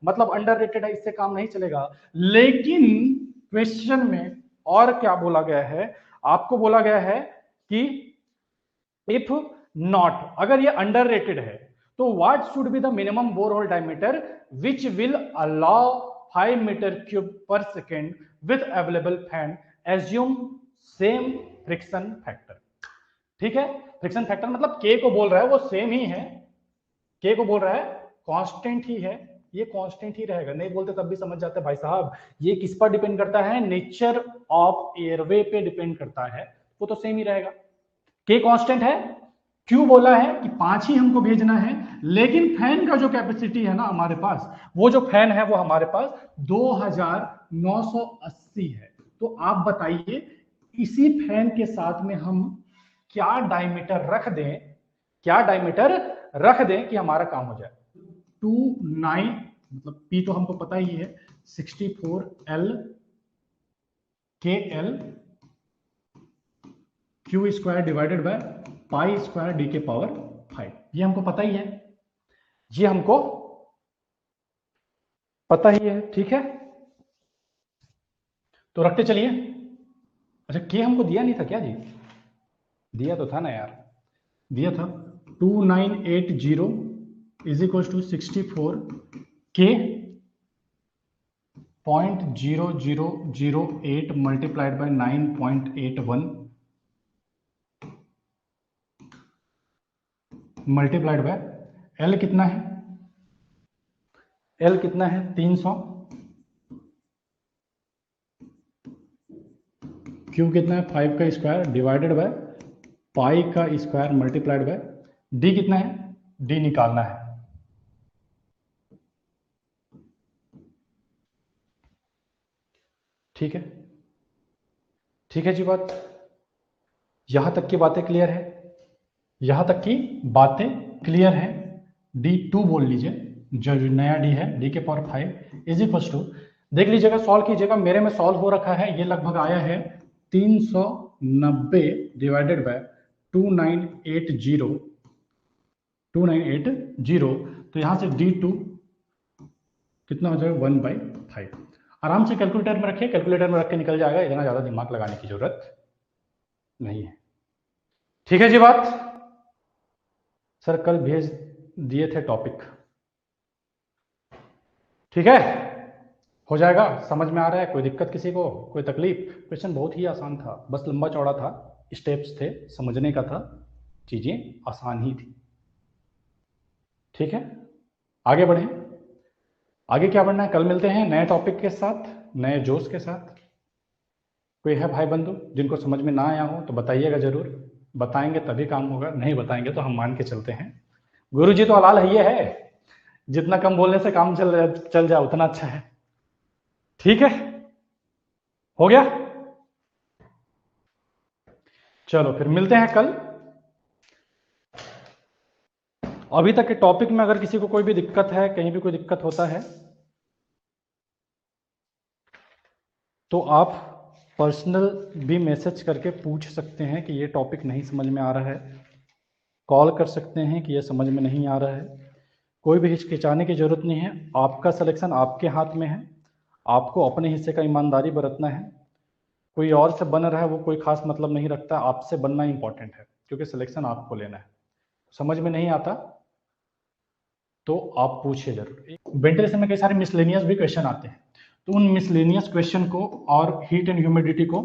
मतलब अंडररेटेड है, इससे काम नहीं चलेगा। लेकिन क्वेश्चन में और क्या बोला गया है, आपको बोला गया है कि इफ नॉट, अगर ये अंडररेटेड है तो what should be the minimum borehole diameter which will allow 5 metre cube per second with available fan, assume same friction factor. ठीक है, फ्रिक्शन फैक्टर मतलब के को बोल रहा है वो सेम ही है, के को बोल रहा है कांस्टेंट ही है, ये कांस्टेंट ही रहेगा। नहीं बोलते तब भी समझ जाते भाई साहब ये किस पर डिपेंड करता है, नेचर ऑफ एयरवे पे डिपेंड करता है, वो तो सेम ही रहेगा। के कांस्टेंट है, क्यू बोला है कि 5 ही हमको भेजना है, लेकिन फैन का जो कैपेसिटी है ना हमारे पास, वो जो फैन है वो हमारे पास 2980 है। तो आप बताइए इसी फैन के साथ में हम क्या डायमीटर रख दें, क्या डायमीटर रख दें कि हमारा काम हो जाए। 29 मतलब P तो हमको पता ही है 64L KL Q square divided by pi square D के पावर 5, ये हमको पता ही है, ये हमको पता ही है, ठीक है। तो रखते चलिए। अच्छा के हमको दिया नहीं था क्या जी? दिया तो था ना यार, दिया था 2980 इज इक्वल टू 64 के 0.0008 multiplied by 9.81 multiplied by L कितना है? L कितना है? 300। Q कितना है? 5 का स्क्वायर डिवाइडेड बाय पाई का स्क्वायर मल्टीप्लाइड बाय D कितना है? D निकालना है। ठीक है, ठीक है जी। बात यहां तक की बातें क्लियर है? यहां तक की बातें क्लियर है? D2 बोल लीजिए, जो नया D है D के पावर 5 इज इक्वल टू, देख लीजिएगा, सॉल्व कीजिएगा, मेरे में सॉल्व हो रखा है, ये लगभग आया है 390 डिवाइडेड बाय 2980, तो यहां से D2 कितना हो जाएगा 1/5। आराम से कैलकुलेटर में रखिए, कैलकुलेटर में रख के निकल जाएगा, इतना ज्यादा दिमाग लगाने की जरूरत नहीं है। ठीक है जी। बात सर कल भेज दिए थे टॉपिक, ठीक है, हो जाएगा, समझ में आ रहा है? कोई दिक्कत किसी को, कोई तकलीफ? क्वेश्चन बहुत ही आसान था, बस लंबा चौड़ा था, स्टेप्स थे, समझने का था, चीजें आसान ही थी। ठीक है, आगे बढ़े। आगे क्या बढ़ना है? कल मिलते हैं नए टॉपिक के साथ, नए जोश के साथ। कोई है भाई बंधु जिनको समझ में ना आया हो तो बताइएगा जरूर, बताएंगे तभी काम होगा, नहीं बताएंगे तो हम मान के चलते हैं गुरु जी तो हलाल है, ये है, जितना कम बोलने से काम चल जाए उतना अच्छा है। ठीक है, हो गया? चलो फिर मिलते हैं कल। अभी तक के टॉपिक में अगर किसी को कोई भी दिक्कत है, कहीं भी कोई दिक्कत होता है तो आप पर्सनल भी मैसेज करके पूछ सकते हैं कि ये टॉपिक नहीं समझ में आ रहा है, कॉल कर सकते हैं कि ये समझ में नहीं आ रहा है। कोई भी हिचकिचाने की जरूरत नहीं है, आपका सिलेक्शन आपके हाथ में है, आपको अपने हिस्से का ईमानदारी बरतना है। कोई और से बन रहा है वो कोई खास मतलब नहीं रखता, आपसे बनना इंपॉर्टेंट है, क्योंकि सिलेक्शन आपको लेना है। समझ में नहीं आता तो आप पूछिए जरूर। वेंटिलेशन में कई सारे मिसलेनियस भी क्वेश्चन आते हैं, तो उन मिसलेनियस क्वेश्चन को और हीट एंड ह्यूमिडिटी को,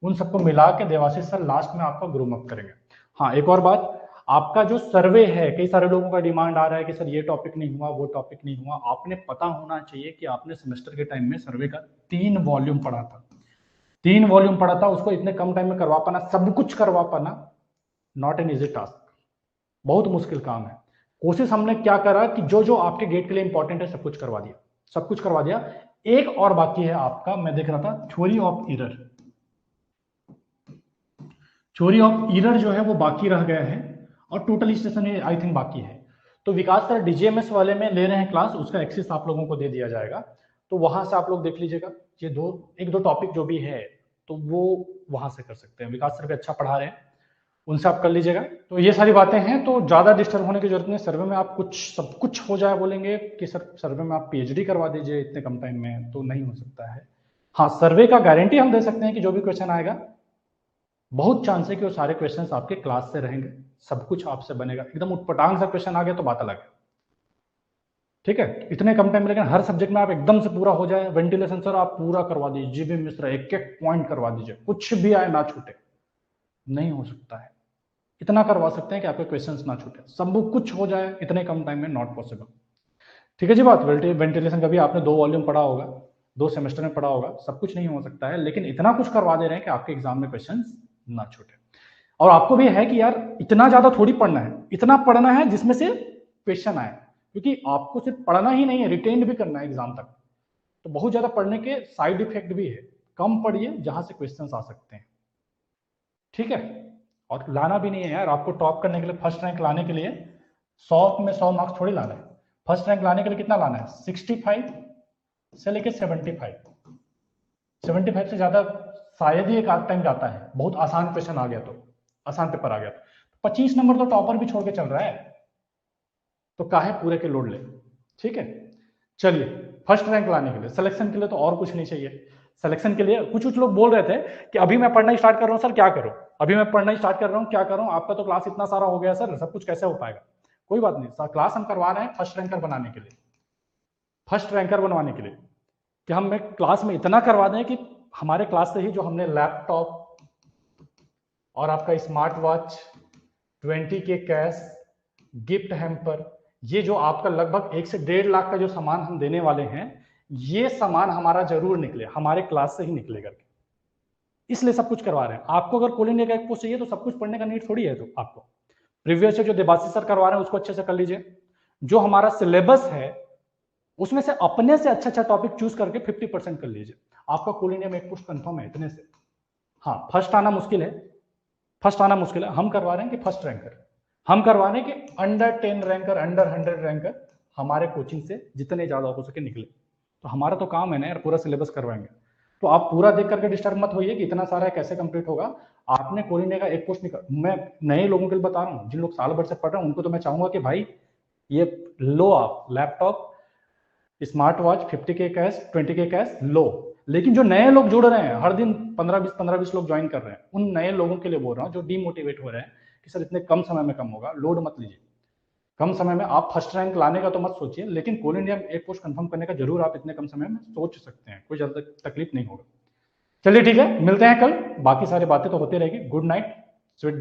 उन सबको मिला के देवाशीष सर लास्ट में आपका ग्रूम अप करेंगे। हाँ, एक और बात, आपका जो सर्वे है, कई सारे लोगों का डिमांड आ रहा है कि सर ये टॉपिक नहीं हुआ, वो टॉपिक नहीं हुआ। आपने पता होना चाहिए कि आपने सेमेस्टर के टाइम में सर्वे का 3 वॉल्यूम पढ़ा था, 3 वॉल्यूम पढ़ा था, उसको इतने कम टाइम में करवा पाना, सब कुछ करवा पाना, नॉट एन इजी टास्क, बहुत मुश्किल काम है। कोशिश हमने क्या करा कि जो जो आपके गेट के लिए इंपॉर्टेंट है सब कुछ करवा दिया, सब कुछ करवा दिया। एक और बाकी है आपका, मैं देख रहा था, theory of error, theory of error जो है वो बाकी रह गया है, और टोटल स्टेशन आई थिंक बाकी है। तो विकास सर डीजीएमएस वाले में ले रहे हैं क्लास, उसका एक्सेस आप लोगों को दे दिया जाएगा, तो वहां से आप लोग देख लीजिएगा, ये एक दो टॉपिक जो भी है तो वो वहां से कर सकते हैं। विकास सर भी अच्छा पढ़ा रहे हैं, उनसे आप कर लीजिएगा। तो ये सारी बातें हैं, तो ज्यादा डिस्टर्ब होने की जरूरत नहीं। सर्वे में आप कुछ सब कुछ हो जाए बोलेंगे कि सर सर्वे में आप पीएचडी करवा दीजिए इतने कम टाइम में, तो नहीं हो सकता है। हाँ, सर्वे का गारंटी हम दे सकते हैं कि जो भी क्वेश्चन आएगा, बहुत चांस है कि वो सारे क्वेश्चंस आपके क्लास से रहेंगे, सब कुछ आपसे बनेगा। एकदम उटपटांग सा क्वेश्चन आ गया तो बात अलग है, ठीक है, इतने कम टाइम में। लेकिन हर सब्जेक्ट में आप एकदम से पूरा हो जाए, वेंटिलेशन सर आप पूरा करवा दीजिए, जीबी मिश्रा एक एक पॉइंट करवा दीजिए, कुछ भी आए ना छूटे, नहीं हो सकता है। इतना करवा सकते हैं कि आपके क्वेश्चंस ना छूटे, सब कुछ हो जाए इतने कम टाइम में, नॉट पॉसिबल। ठीक है जी। बात वेंटिलेशन का भी आपने 2 वॉल्यूम पढ़ा होगा, 2 सेमेस्टर में पढ़ा होगा, सब कुछ नहीं हो सकता है, लेकिन इतना कुछ करवा दे रहे हैं कि आपके एग्जाम में क्वेश्चंस ना छूटे। और आपको भी है कि यार इतना ज्यादा थोड़ी पढ़ना है, इतना पढ़ना है जिसमें से क्वेश्चन आए, क्योंकि आपको सिर्फ पढ़ना ही नहीं है, रिटेन भी करना है एग्जाम तक। तो बहुत ज्यादा पढ़ने के साइड इफेक्ट भी है, कम पढ़िए जहां से क्वेश्चन आ सकते हैं, ठीक है। और लाना भी नहीं है यार, आपको टॉप करने के लिए, फर्स्ट रैंक लाने के लिए 100 में 100 मार्क्स थोड़ी लाना है। फर्स्ट रैंक लाने के लिए कितना लाना है, 65 से लेके 75 से ज्यादा शायद ही एक आध टाइम जाता है, बहुत आसान क्वेश्चन आ गया तो, आसान पेपर आ गया तो 25 नंबर तो टॉपर भी छोड़ के चल रहा है, तो काहे पूरे के लोड ले। ठीक है, चलिए फर्स्ट रैंक लाने के लिए, सिलेक्शन के लिए तो और कुछ नहीं चाहिए। सिलेक्शन के लिए कुछ लोग बोल रहे थे कि अभी मैं पढ़ना स्टार्ट कर रहा हूँ सर, क्या करूं, अभी मैं पढ़ना स्टार्ट कर रहा हूँ, क्या करूं, आपका तो क्लास इतना सारा हो गया सर, सब कुछ कैसे हो पाएगा। कोई बात नहीं, क्लास हम करवा रहे हैं फर्स्ट रैंकर बनाने के लिए, फर्स्ट रैंकर बनवाने के लिए, कि हम क्लास में इतना करवा दें कि हमारे क्लास से ही जो हमने लैपटॉप और आपका smart watch, 20K cash, gift hamper, ये जो आपका लगभग 1 से 1.5 लाख का जो सामान हम देने वाले हैं, ये सामान हमारा जरूर निकले, हमारे क्लास से ही निकले करके, इसलिए सब कुछ करवा रहे हैं। आपको अगर कोल इंडिया का एक पोस्ट चाहिए तो सब कुछ पढ़ने का नीड थोड़ी है, तो आपको प्रीवियस से जो देबासी सर करवा रहे हैं उसको अच्छे से कर लीजिए, जो हमारा सिलेबस है उसमें से अपने से अच्छा टॉपिक चूज करके 50% कर लीजिए, आपका कोल इंडिया में एक पोस्ट कंफर्म है इतने से। हाँ, फर्स्ट आना मुश्किल है, फर्स्ट आना मुश्किल है, हम करवा रहे हैं कि फर्स्ट रैंकर, हम करवा रहे हैं कि अंडर 10 रैंकर, अंडर 100 रैंकर हमारे कोचिंग से जितने ज्यादा हो सके निकले। तो हमारा तो काम है ना यार, पूरा सिलेबस करवाएंगे, तो आप पूरा देख करके डिस्टर्ब मत होइए कि इतना सारा है कैसे कंप्लीट होगा। आपने कोल इंडिया का एक पोस्ट निकाल, मैं नए लोगों के लिए बता रहा हूँ, जिन लोग साल भर से पढ़ रहे हैं उनको तो मैं चाहूंगा कि भाई ये लो, आप laptop, smart watch, 50K cash, 20K cash flow. लेकिन जो नए लोग जुड़ रहे हैं, हर दिन 15-20 लोग ज्वाइन कर रहे हैं, उन नए लोगों के लिए बोल रहा हूँ जो डीमोटिवेट हो रहे हैं कि सर इतने कम समय में कम होगा, लोड मत लीजिए। कम समय में आप फर्स्ट रैंक लाने का तो मत सोचिए, लेकिन कोल इंडिया में एक पोस्ट कंफर्म करने का जरूर आप इतने कम समय में सोच सकते हैं, कोई ज्यादा तकलीफ नहीं होगा। चलिए ठीक है, मिलते हैं कल, बाकी सारी बातें तो होती रहेगी। Good night, sweet dream.